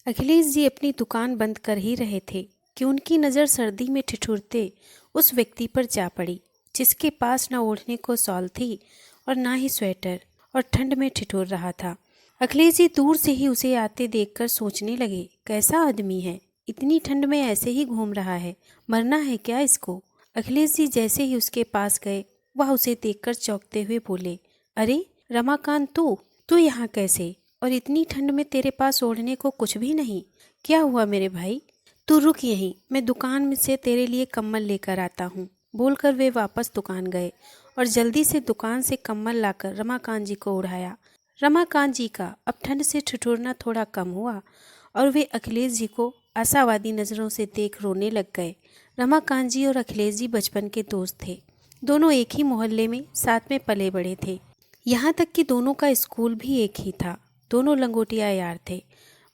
अखिलेश जी अपनी दुकान बंद कर ही रहे थे कि उनकी नज़र सर्दी में ठिठुरते उस व्यक्ति पर जा पड़ी जिसके पास न ओढ़ने को शॉल थी और ना ही स्वेटर, और ठंड में ठिठुर रहा था। अखिलेश जी दूर से ही उसे आते देखकर सोचने लगे, कैसा आदमी है, इतनी ठंड में ऐसे ही घूम रहा है, मरना है क्या इसको। अखिलेश जी जैसे ही उसके पास गए, वह उसे देखकर चौंकते हुए बोले, अरे रमाकांत, तू यहाँ कैसे, और इतनी ठंड में तेरे पास ओढ़ने को कुछ भी नहीं। क्या हुआ मेरे भाई, तू रुक यहीं, मैं दुकान में से तेरे लिए कम्बल लेकर आता हूँ। बोलकर वे वापस दुकान गए और जल्दी से दुकान से कम्बल लाकर रमाकांत जी को ओढ़ाया। रमाकांत जी का अब ठंड से ठिठुरना थोड़ा कम हुआ और वे अखिलेश जी को आशावादी नज़रों से देख रोने लग गए। रमाकांत जी और अखिलेश जी बचपन के दोस्त थे। दोनों एक ही मोहल्ले में साथ में पले बड़े थे। यहाँ तक कि दोनों का स्कूल भी एक ही था। दोनों लंगोटिया यार थे,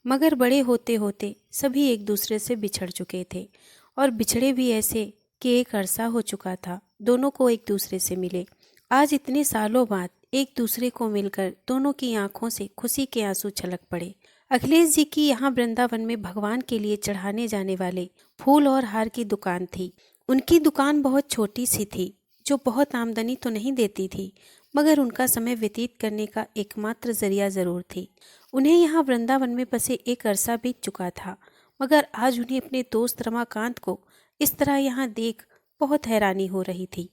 मगर बड़े होते होते सभी एक दूसरे से बिछड़ चुके थे, और बिछड़े भी ऐसे कि एक अरसा हो चुका था दोनों को एक दूसरे से मिले। आज इतने सालों बाद एक दूसरे को मिलकर दोनों की आंखों से खुशी के आंसू छलक पड़े। अखिलेश जी की यहाँ वृंदावन में भगवान के लिए चढ़ाने जाने वाले फूल और हार की दुकान थी। उनकी दुकान बहुत छोटी सी थी, जो बहुत आमदनी तो नहीं देती थी, मगर उनका समय व्यतीत करने का एकमात्र जरिया जरूर थी। उन्हें यहाँ वृंदावन में बसे एक अरसा बीत चुका था, मगर आज उन्हें अपने दोस्त रमाकांत को इस तरह यहाँ देख बहुत हैरानी हो रही थी।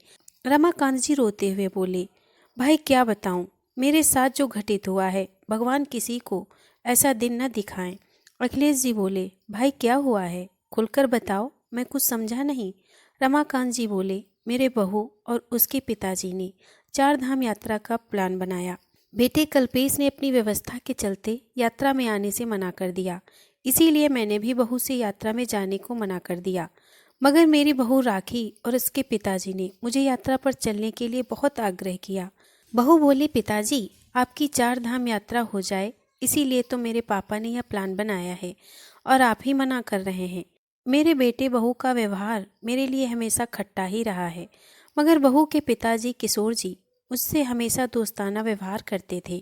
रमाकांत जी रोते हुए बोले, भाई क्या बताऊं, मेरे साथ जो घटित हुआ है, भगवान किसी को ऐसा दिन न दिखाएं। अखिलेश जी बोले, भाई क्या हुआ है, खुलकर बताओ, मैं कुछ समझा नहीं। रमाकांत जी बोले, मेरे बहू और उसके पिताजी ने 4 धाम यात्रा का प्लान बनाया। बेटे कल्पेश ने अपनी व्यवस्था के चलते यात्रा में आने से मना कर दिया, इसीलिए मैंने भी बहू से यात्रा में जाने को मना कर दिया। मगर मेरी बहू राखी और उसके पिताजी ने मुझे यात्रा पर चलने के लिए बहुत आग्रह किया। बहू बोली, पिताजी आपकी 4 धाम यात्रा हो जाए, इसीलिए तो मेरे पापा ने यह प्लान बनाया है और आप ही मना कर रहे हैं। मेरे बेटे बहू का व्यवहार मेरे लिए हमेशा खट्टा ही रहा है, मगर बहू के पिताजी किशोर जी मुझसे हमेशा दोस्ताना व्यवहार करते थे,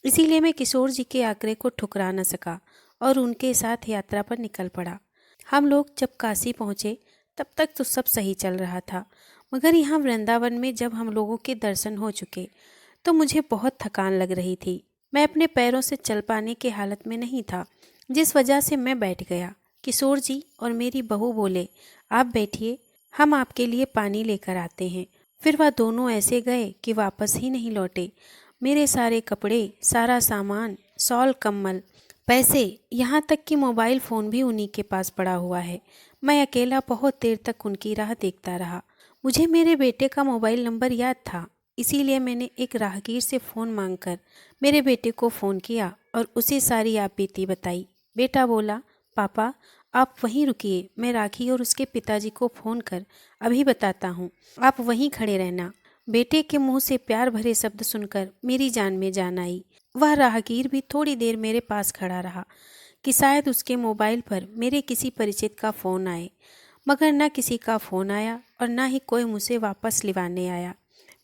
इसीलिए मैं किशोर जी के आग्रह को ठुकरा न सका और उनके साथ यात्रा पर निकल पड़ा। हम लोग जब काशी पहुँचे तब तक तो सब सही चल रहा था, मगर यहाँ वृंदावन में जब हम लोगों के दर्शन हो चुके तो मुझे बहुत थकान लग रही थी। मैं अपने पैरों से चल पाने की हालत में नहीं था, जिस वजह से मैं बैठ गया। किशोर जी और मेरी बहू बोले, आप बैठिए, हम आपके लिए पानी लेकर आते हैं। फिर वह दोनों ऐसे गए कि वापस ही नहीं लौटे। मेरे सारे कपड़े, सारा सामान, शॉल, कम्बल, पैसे, यहाँ तक कि मोबाइल फ़ोन भी उन्हीं के पास पड़ा हुआ है। मैं अकेला बहुत देर तक उनकी राह देखता रहा। मुझे मेरे बेटे का मोबाइल नंबर याद था, इसीलिए मैंने एक राहगीर से फ़ोन मांगकर मेरे बेटे को फ़ोन किया और उसे सारी आप बीती बताई। बेटा बोला, पापा आप वहीं रुकिए, मैं राखी और उसके पिताजी को फ़ोन कर अभी बताता हूँ, आप वहीं खड़े रहना। बेटे के मुंह से प्यार भरे शब्द सुनकर मेरी जान में जान आई। वह राहगीर भी थोड़ी देर मेरे पास खड़ा रहा कि शायद उसके मोबाइल पर मेरे किसी परिचित का फ़ोन आए, मगर न किसी का फ़ोन आया और न ही कोई मुझसे वापस लिवाने आया।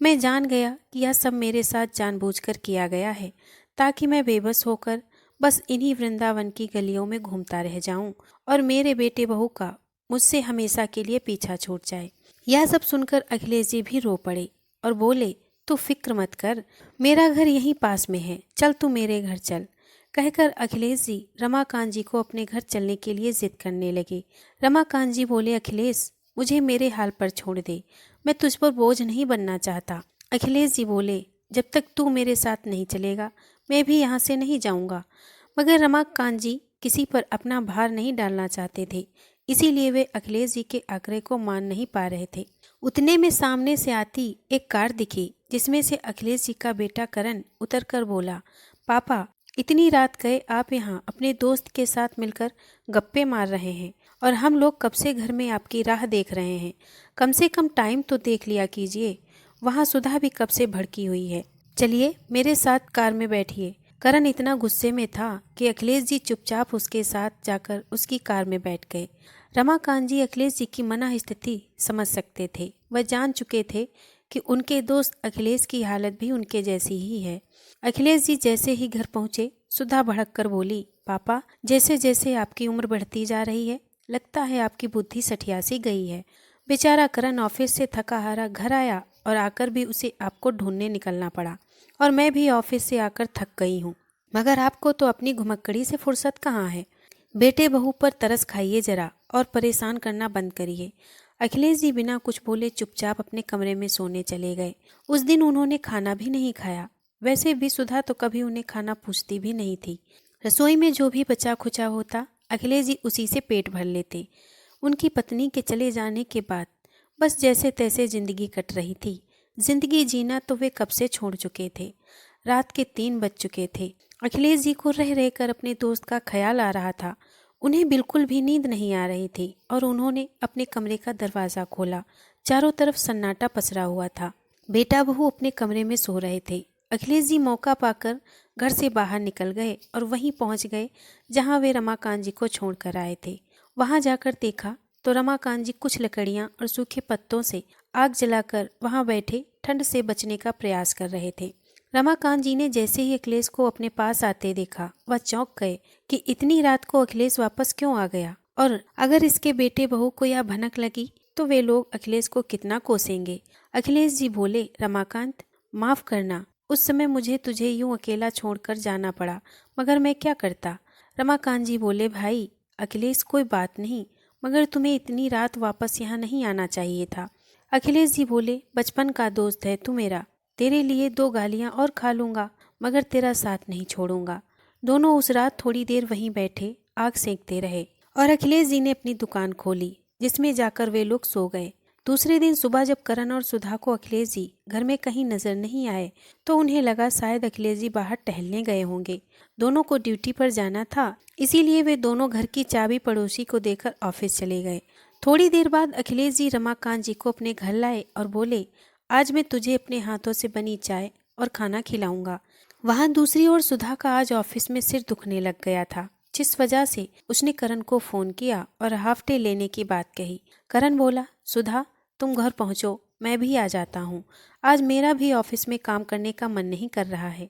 मैं जान गया कि यह सब मेरे साथ जानबूझकर किया गया है, ताकि मैं बेबस होकर बस इन्हीं वृंदावन की गलियों में घूमता रह जाऊं और मेरे बेटे बहू का मुझसे हमेशा के लिए पीछा छूट जाए। यह सब सुनकर अखिलेश जी भी रो पड़े और बोले, तू फिक्र मत कर, मेरा घर यहीं पास में है, चल तू मेरे घर चल। कहकर अखिलेश जी रमाकांत जी को अपने घर चलने के लिए जिद करने लगे। रमाकांत जी बोले, अखिलेश मुझे मेरे हाल पर छोड़ दे, मैं तुझ पर बोझ नहीं बनना चाहता। अखिलेश जी बोले, जब तक तू मेरे साथ नहीं चलेगा मैं भी यहाँ से नहीं जाऊँगा। मगर रमाकांत जी किसी पर अपना भार नहीं डालना चाहते थे, इसीलिए वे अखिलेश जी के आग्रह को मान नहीं पा रहे थे। उतने में सामने से आती एक कार दिखी, जिसमें से अखिलेश जी का बेटा करण उतरकर बोला, पापा इतनी रात गए आप यहाँ अपने दोस्त के साथ मिलकर गप्पे मार रहे हैं और हम लोग कब से घर में आपकी राह देख रहे हैं। कम से कम टाइम तो देख लिया कीजिए, वहाँ सुधा भी कब से भड़की हुई है। चलिए मेरे साथ कार में बैठिए। करण इतना गुस्से में था कि अखिलेश जी चुपचाप उसके साथ जाकर उसकी कार में बैठ गए। रमाकांत जी अखिलेश जी की मना स्थिति समझ सकते थे। वह जान चुके थे कि उनके दोस्त अखिलेश की हालत भी उनके जैसी ही है। अखिलेश जी जैसे ही घर पहुंचे सुधा भड़क कर बोली, पापा, जैसे जैसे आपकी उम्र बढ़ती जा रही है लगता है आपकी बुद्धि सठिया सी गई है। बेचारा करण ऑफिस से थका हारा घर आया और आकर भी उसे आपको ढूंढने निकलना पड़ा, और मैं भी ऑफिस से आकर थक गई हूँ, मगर आपको तो अपनी घुमक्कड़ी से फुर्सत कहाँ है। बेटे बहू पर तरस खाइए जरा और परेशान करना बंद करिए। अखिलेश जी बिना कुछ बोले चुपचाप अपने कमरे में सोने चले गए। उस दिन उन्होंने खाना भी नहीं खाया। वैसे भी सुधा तो कभी उन्हें खाना पूछती भी नहीं थी। रसोई में जो भी बचा खुचा होता अखिलेश जी उसी से पेट भर लेते। उनकी पत्नी के चले जाने के बाद बस जैसे तैसे जिंदगी कट रही थी। जिंदगी जीना तो वे कब से छोड़ चुके थे। रात के 3 बज चुके थे। अखिलेश जी को रह रहकर अपने दोस्त का ख्याल आ रहा था। उन्हें बिल्कुल भी नींद नहीं आ रही थी और उन्होंने अपने कमरे का दरवाज़ा खोला। चारों तरफ सन्नाटा पसरा हुआ था। बेटा बहू अपने कमरे में सो रहे थे। अखिलेश जी मौका पाकर घर से बाहर निकल गए और वहीं पहुंच गए जहां वे रमाकांत जी को छोड़कर आए थे। वहां जाकर देखा तो रमाकांत जी कुछ लकड़ियां और सूखे पत्तों से आग जलाकर वहां बैठे ठंड से बचने का प्रयास कर रहे थे। रमाकांत जी ने जैसे ही अखिलेश को अपने पास आते देखा वह चौंक गए कि इतनी रात को अखिलेश वापस क्यों आ गया, और अगर इसके बेटे बहू को यह भनक लगी तो वे लोग अखिलेश को कितना कोसेंगे। अखिलेश जी बोले, रमाकांत, माफ करना, उस समय मुझे तुझे यूं अकेला छोड़कर जाना पड़ा, मगर मैं क्या करता। रमाकांत जी बोले, भाई अखिलेश, कोई बात नहीं, मगर तुम्हें इतनी रात वापस यहाँ नहीं आना चाहिए था। अखिलेश जी बोले, बचपन का दोस्त है तू मेरा, तेरे लिए 2 गालियां और खा लूंगा, मगर तेरा साथ नहीं छोड़ूंगा। दोनों उस रात थोड़ी देर वहीं बैठे आग सेंकते रहे और अखिलेश जी ने अपनी दुकान खोली जिसमें जाकर वे लोग सो गए। दूसरे दिन सुबह जब करण और सुधा को अखिलेश जी घर में कहीं नजर नहीं आए तो उन्हें लगा शायद अखिलेश जी बाहर टहलने गए होंगे। दोनों को ड्यूटी पर जाना था, इसीलिए वे दोनों घर की चाबी पड़ोसी को देकर ऑफिस चले गए। थोड़ी देर बाद अखिलेश जी रमाकांत जी को अपने घर लाए और बोले, आज मैं तुझे अपने हाथों से बनी चाय और खाना खिलाऊंगा। वहां दूसरी ओर सुधा का आज ऑफिस में सिर दुखने लग गया था, जिस वजह से उसने करण को फोन किया और हाफ डे लेने की बात कही। करण बोला, सुधा तुम घर पहुंचो, मैं भी आ जाता हूँ, आज मेरा भी ऑफिस में काम करने का मन नहीं कर रहा है।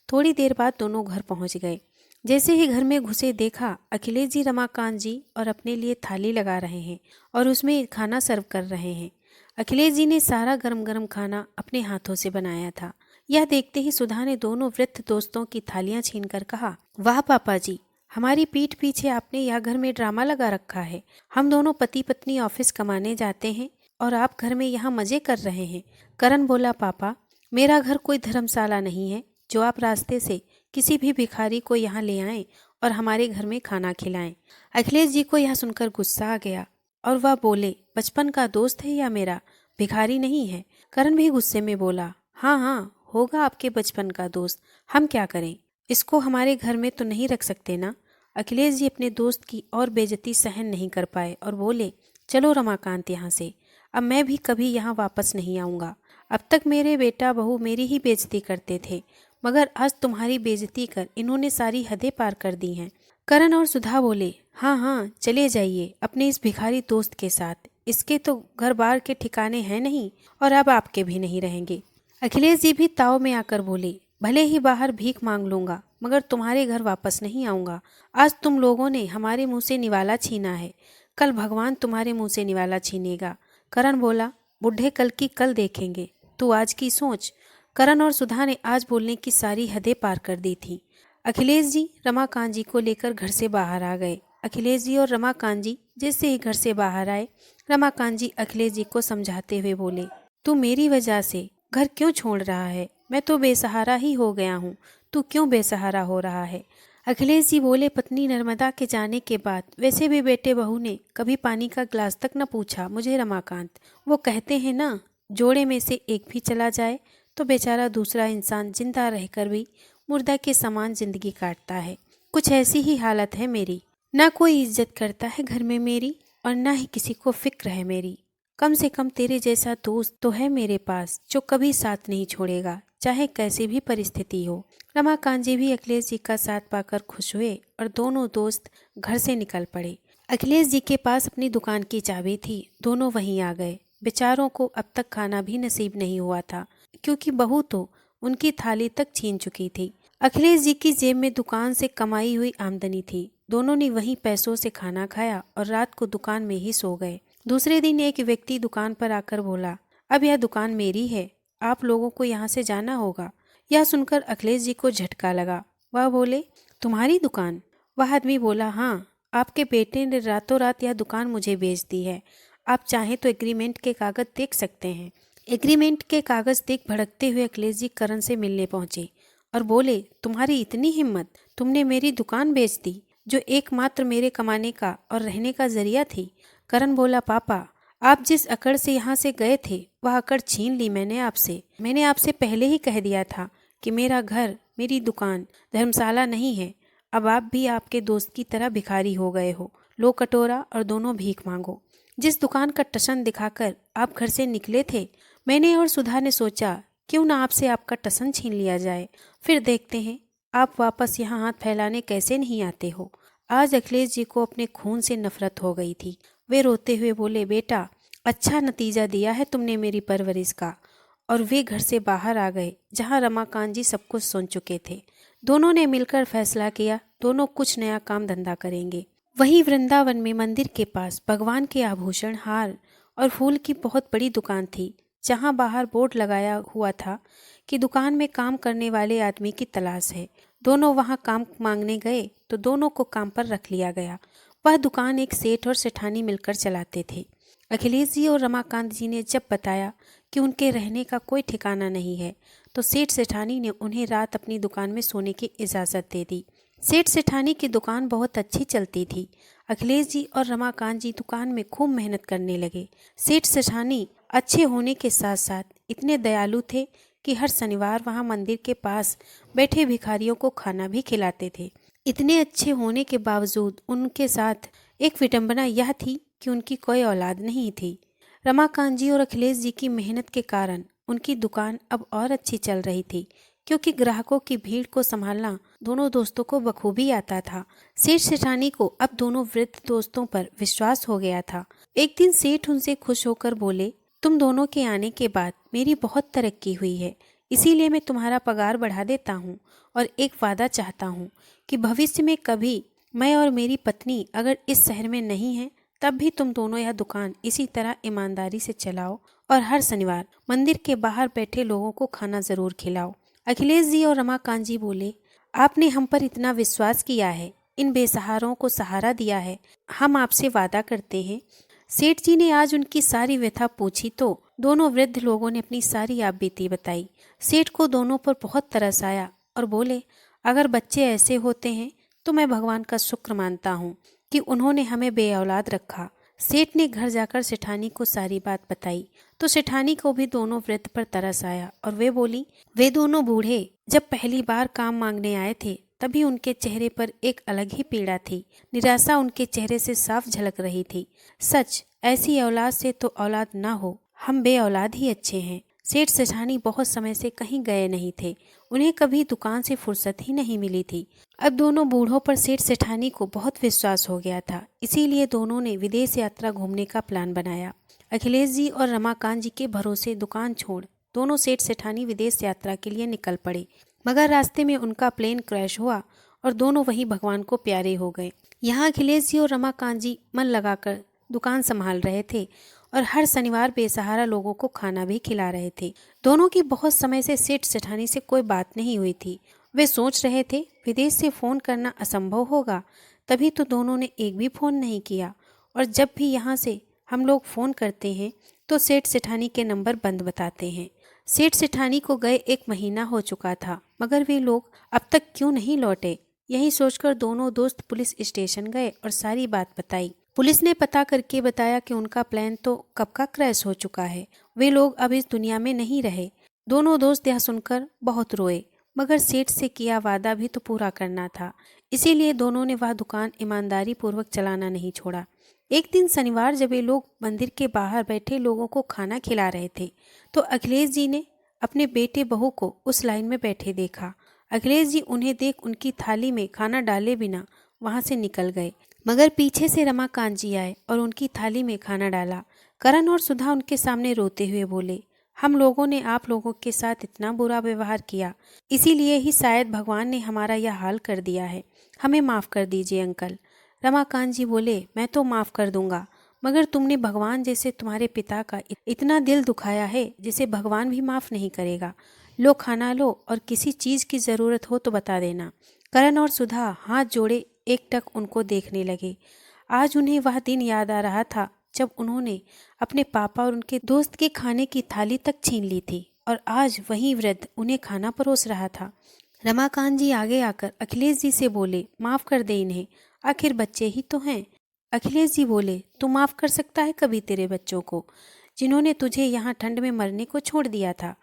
थोड़ी देर बाद दोनों घर पहुंच गए। जैसे ही घर में घुसे देखा अखिलेश जी रमाकांत जी और अपने लिए थाली लगा रहे हैं और उसमें खाना सर्व कर रहे हैं। अखिलेश जी ने सारा गरम गरम खाना अपने हाथों से बनाया था। यह देखते ही सुधा ने दोनों वृद्ध दोस्तों की थालियां छीनकर कहा, वाह पापा जी, हमारी पीठ पीछे आपने यह घर में ड्रामा लगा रखा है। हम दोनों पति पत्नी ऑफिस कमाने जाते हैं और आप घर में यहाँ मजे कर रहे हैं। करण बोला, पापा, मेरा घर कोई धर्मशाला नहीं है जो आप रास्ते से किसी भी भिखारी को यहाँ ले आएं और हमारे घर में खाना खिलाएं। अखिलेश जी को यह सुनकर गुस्सा आ गया और वह बोले, बचपन का दोस्त है या मेरा, भिखारी नहीं है। करण भी गुस्से में बोला, हाँ हाँ, होगा आपके बचपन का दोस्त, हम क्या करें, इसको हमारे घर में तो नहीं रख सकते ना। अखिलेश जी अपने दोस्त की और बेइज्जती सहन नहीं कर पाए और बोले, चलो रमाकांत यहाँ से, अब मैं भी कभी यहाँ वापस नहीं आऊँगा। अब तक मेरे बेटा बहू मेरी ही बेइज्जती करते थे, मगर आज तुम्हारी बेइज्जती कर इन्होंने सारी हदें पार कर दी हैं। करण और सुधा बोले, हाँ हाँ, चले जाइए अपने इस भिखारी दोस्त के साथ, इसके तो घर बार के ठिकाने हैं नहीं और अब आपके भी नहीं रहेंगे। अखिलेश जी भी ताव में आकर बोले, भले ही बाहर भीख मांग लूंगा मगर तुम्हारे घर वापस नहीं आऊंगा। आज तुम लोगों ने हमारे मुंह से निवाला छीना है, कल भगवान तुम्हारे मुंह से निवाला छीनेगा। करण बोला, बुढ़े कल की कल देखेंगे, तू आज की सोच। करण और सुधा ने आज बोलने की सारी हदें पार कर दी थी। अखिलेश जी रमाकांत जी को लेकर घर से बाहर आ गए। अखिलेश जी और रमाकांत जी जैसे ही घर से बाहर आए, रमाकांत जी अखिलेश जी को समझाते हुए बोले, तू मेरी वजह से घर क्यों छोड़ रहा है, मैं तो बेसहारा ही हो गया हूँ, तू क्यों बेसहारा हो रहा है। अखिलेश जी बोले, पत्नी नर्मदा के जाने के बाद वैसे भी बेटे बहू ने कभी पानी का गिलास तक न पूछा मुझे रमाकांत। वो कहते हैं ना, जोड़े में से एक भी चला जाए तो बेचारा दूसरा इंसान जिंदा रहकर भी मुर्दा के समान जिंदगी काटता है। कुछ ऐसी ही हालत है मेरी, ना कोई इज्जत करता है घर में मेरी और ना ही किसी को फिक्र है मेरी। कम से कम तेरे जैसा दोस्त तो है मेरे पास जो कभी साथ नहीं छोड़ेगा, चाहे कैसी भी परिस्थिति हो। रमाकांत जी भी अखिलेश जी का साथ पाकर खुश हुए और दोनों दोस्त घर से निकल पड़े। अखिलेश जी के पास अपनी दुकान की चाबी थी, दोनों वहीं आ गए। बेचारों को अब तक खाना भी नसीब नहीं हुआ था क्योंकि बहू तो उनकी थाली तक छीन चुकी थी। अखिलेश जी की जेब में दुकान से कमाई हुई आमदनी थी। दोनों ने वहीं पैसों से खाना खाया और रात को दुकान में ही सो गए। दूसरे दिन एक व्यक्ति दुकान पर आकर बोला, अब यह दुकान मेरी है, आप लोगों को यहाँ से जाना होगा। यह सुनकर अखिलेश जी को झटका लगा। वह बोले, तुम्हारी दुकान? वह आदमी बोला, हाँ, आपके बेटे ने रातों रात यह दुकान मुझे बेच दी है। आप चाहें तो एग्रीमेंट के कागज देख सकते हैं। एग्रीमेंट के कागज देख भड़कते हुए अखिलेश जी करण से मिलने पहुंचे और बोले, तुम्हारी इतनी हिम्मत, तुमने मेरी दुकान बेच दी जो एकमात्र मेरे कमाने का और रहने का जरिया थी। करण बोला, पापा, आप जिस अकड़ से यहाँ से गए थे वह अकड़ छीन ली मैंने आपसे पहले ही कह दिया था कि मेरा घर, मेरी दुकान धर्मशाला नहीं है। अब आप भी आपके दोस्त की तरह भिखारी हो गए हो। लो कटोरा और दोनों भीख मांगो। जिस दुकान का टसन दिखाकर आप घर से निकले थे, मैंने और सुधा ने सोचा क्यों ना आपसे आपका टसन छीन लिया जाए, फिर देखते हैं आप वापस यहाँ हाथ फैलाने कैसे नहीं आते हो। आज अखिलेश जी को अपने खून से नफरत हो गई थी। वे रोते हुए बोले, बेटा, अच्छा नतीजा दिया है तुमने मेरी परवरिश का। और वे घर से बाहर आ गए जहाँ रमाकांत जी सब कुछ सुन चुके थे। दोनों ने मिलकर फैसला किया, दोनों कुछ नया काम धंधा करेंगे। वहीं वृंदावन में मंदिर के पास भगवान के आभूषण, हार और फूल की बहुत बड़ी दुकान थी, जहां बाहर बोर्ड लगाया हुआ था कि दुकान में काम करने वाले आदमी की तलाश है। दोनों वहां काम मांगने गए तो दोनों को काम पर रख लिया गया। वह दुकान एक सेठ और सेठानी मिलकर चलाते थे। अखिलेश जी और रमाकांत जी ने जब बताया कि उनके रहने का कोई ठिकाना नहीं है, तो सेठ सेठानी ने उन्हें रात अपनी दुकान में सोने की इजाज़त दे दी। सेठ सेठानी की दुकान बहुत अच्छी चलती थी। अखिलेश जी और रमाकांत जी दुकान में खूब मेहनत करने लगे। सेठ सेठानी अच्छे होने के साथ साथ इतने दयालु थे कि हर शनिवार वहां मंदिर के पास बैठे भिखारियों को खाना भी खिलाते थे। इतने अच्छे होने के बावजूद उनके साथ एक विडंबना यह थी कि उनकी कोई औलाद नहीं थी। रमाकांत जी और अखिलेश जी की मेहनत के कारण उनकी दुकान अब और अच्छी चल रही थी, क्योंकि ग्राहकों की भीड़ को संभालना दोनों दोस्तों को बखूबी आता था। सेठ सेठानी को अब दोनों वृद्ध दोस्तों पर विश्वास हो गया था। एक दिन सेठ उनसे खुश होकर बोले, तुम दोनों के आने के बाद मेरी बहुत तरक्की हुई है, इसीलिए मैं तुम्हारा पगार बढ़ा देता हूँ और एक वादा चाहता हूँ कि भविष्य में कभी मैं और मेरी पत्नी अगर इस शहर में नहीं है, तब भी तुम दोनों यह दुकान इसी तरह ईमानदारी से चलाओ और हर शनिवार मंदिर के बाहर बैठे लोगों को खाना जरूर खिलाओ। अखिलेश जी और रमाकांत जी बोले, आपने हम पर इतना विश्वास किया है, इन बेसहारों को सहारा दिया है, हम आपसे वादा करते हैं। सेठ जी ने आज उनकी सारी व्यथा पूछी तो दोनों वृद्ध लोगों ने अपनी सारी आपबीती बताई। सेठ को दोनों पर बहुत तरस आया और बोले, अगर बच्चे ऐसे होते हैं तो मैं भगवान का शुक्र मानता हूँ कि उन्होंने हमें बेऔलाद रखा। सेठ ने घर जाकर सेठानी को सारी बात बताई तो सेठानी को भी दोनों वृद्ध पर तरस आया और वे बोली, वे दोनों बूढ़े जब पहली बार काम मांगने आए थे तभी उनके चेहरे पर एक अलग ही पीड़ा थी। निराशा उनके चेहरे से साफ झलक रही थी। सच, ऐसी औलाद से तो औलाद ना हो, हम बे औलाद ही अच्छे हैं। सेठ सेठानी बहुत समय से कहीं गए नहीं थे, उन्हें कभी दुकान से फुर्सत ही नहीं मिली थी। अब दोनों बूढ़ों पर सेठ सेठानी को बहुत विश्वास हो गया था, इसीलिए दोनों ने विदेश यात्रा घूमने का प्लान बनाया। अखिलेश जी और रमाकांत जी के भरोसे दुकान छोड़ दोनों सेठ सेठानी विदेश यात्रा के लिए निकल पड़े, मगर रास्ते में उनका प्लेन क्रैश हुआ और दोनों वहीं भगवान को प्यारे हो गए। यहाँ अखिलेश जी और रमाकांत जी मन लगाकर दुकान संभाल रहे थे और हर शनिवार बेसहारा लोगों को खाना भी खिला रहे थे। दोनों की बहुत समय से सेठ सेठानी से कोई बात नहीं हुई थी। वे सोच रहे थे विदेश से फ़ोन करना असंभव होगा, तभी तो दोनों ने एक भी फ़ोन नहीं किया। और जब भी यहाँ से हम लोग फ़ोन करते हैं तो सेठ सेठानी के नंबर बंद बताते हैं। सेठ सेठानी को गए 1 महीना हो चुका था, मगर वे लोग अब तक क्यों नहीं लौटे। यही सोचकर दोनों दोस्त पुलिस स्टेशन गए और सारी बात बताई। पुलिस ने पता करके बताया कि उनका प्लेन तो कब का क्रैश हो चुका है, वे लोग अब इस दुनिया में नहीं रहे। दोनों दोस्त यह सुनकर बहुत रोए, मगर सेठ से किया वादा भी तो पूरा करना था, इसीलिए दोनों ने वह दुकान ईमानदारी पूर्वक चलाना नहीं छोड़ा। एक दिन शनिवार जब वे लोग मंदिर के बाहर बैठे लोगों को खाना खिला रहे थे तो अखिलेश जी ने अपने बेटे बहू को उस लाइन में बैठे देखा। अखिलेश जी उन्हें देख उनकी थाली में खाना डाले बिना वहां से निकल गए, मगर पीछे से रमाकांत जी आए और उनकी थाली में खाना डाला। करण और सुधा उनके सामने रोते हुए बोले, हम लोगों ने आप लोगों के साथ इतना बुरा व्यवहार किया, इसीलिए ही शायद भगवान ने हमारा यह हाल कर दिया है। हमें माफ़ कर दीजिए अंकल। रमाकांत जी बोले, मैं तो माफ़ कर दूंगा, मगर तुमने भगवान जैसे तुम्हारे पिता का इतना दिल दुखाया है जिसे भगवान भी माफ़ नहीं करेगा। लो खाना लो, और किसी चीज़ की ज़रूरत हो तो बता देना। करण और सुधा हाथ जोड़े एकटक उनको देखने लगे। आज उन्हें वह दिन याद आ रहा था जब उन्होंने अपने पापा और उनके दोस्त के खाने की थाली तक छीन ली थी, और आज वही वृद्ध उन्हें खाना परोस रहा था। रमाकांत जी आगे आकर अखिलेश जी से बोले, माफ़ कर दे इन्हें, आखिर बच्चे ही तो हैं। अखिलेश जी बोले, तू माफ़ कर सकता है कभी तेरे बच्चों को, जिन्होंने तुझे यहाँ ठंड में मरने को छोड़ दिया था।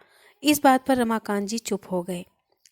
इस बात पर रमाकांत जी चुप हो गए।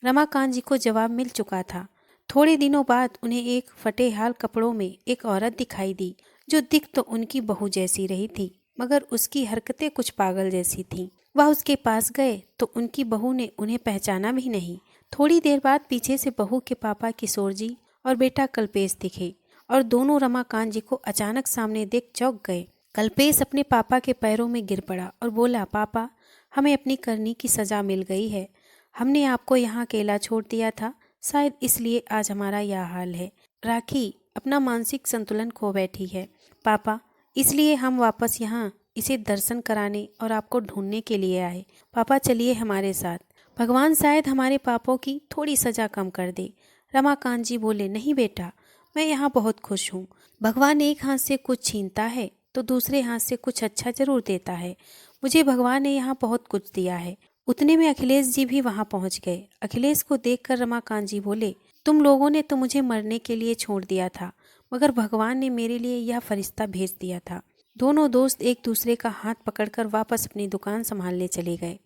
रमाकांत जी को जवाब मिल चुका था। थोड़े दिनों बाद उन्हें एक फटे हाल कपड़ों में एक औरत दिखाई दी, जो दिख तो उनकी बहू जैसी रही थी, मगर उसकी हरकतें कुछ पागल जैसी थीं। वह उसके पास गए तो उनकी बहू ने उन्हें पहचाना भी नहीं। थोड़ी देर बाद पीछे से बहू के पापा किशोर जी और बेटा कल्पेश दिखे, और दोनों रमाकांत जी को अचानक सामने देख चौंक गए। कल्पेश अपने पापा के पैरों में गिर पड़ा और बोला, पापा, हमें अपनी करनी की सजा मिल गई है। हमने आपको यहाँ अकेला छोड़ दिया था, शायद इसलिए आज हमारा यह हाल है। राखी अपना मानसिक संतुलन खो बैठी है पापा, इसलिए हम वापस यहाँ इसे दर्शन कराने और आपको ढूंढने के लिए आए। पापा चलिए हमारे साथ, भगवान शायद हमारे पापों की थोड़ी सजा कम कर दे। रमाकांत जी बोले, नहीं बेटा, मैं यहाँ बहुत खुश हूँ। भगवान एक हाथ से कुछ छीनता है तो दूसरे हाथ से कुछ अच्छा जरूर देता है। मुझे भगवान ने यहाँ बहुत कुछ दिया है। उतने में अखिलेश जी भी वहाँ पहुँच गए। अखिलेश को देखकर रमाकांत जी बोले, तुम लोगों ने तो मुझे मरने के लिए छोड़ दिया था, मगर भगवान ने मेरे लिए यह फरिश्ता भेज दिया था। दोनों दोस्त एक दूसरे का हाथ पकड़कर वापस अपनी दुकान संभालने चले गए।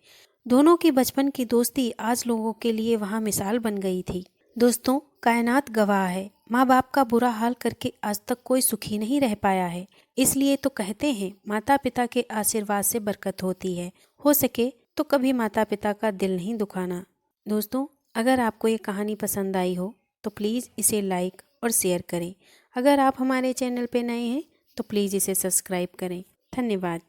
दोनों की बचपन की दोस्ती आज लोगों के लिए वहाँ मिसाल बन गई थी। दोस्तों, कायनात गवाह है, माँ बाप का बुरा हाल करके आज तक कोई सुखी नहीं रह पाया है। इसलिए तो कहते हैं, माता पिता के आशीर्वाद से बरकत होती है। हो सके तो कभी माता पिता का दिल नहीं दुखाना। दोस्तों, अगर आपको ये कहानी पसंद आई हो तो प्लीज़ इसे लाइक और शेयर करें। अगर आप हमारे चैनल पे नए हैं तो प्लीज़ इसे सब्सक्राइब करें। धन्यवाद।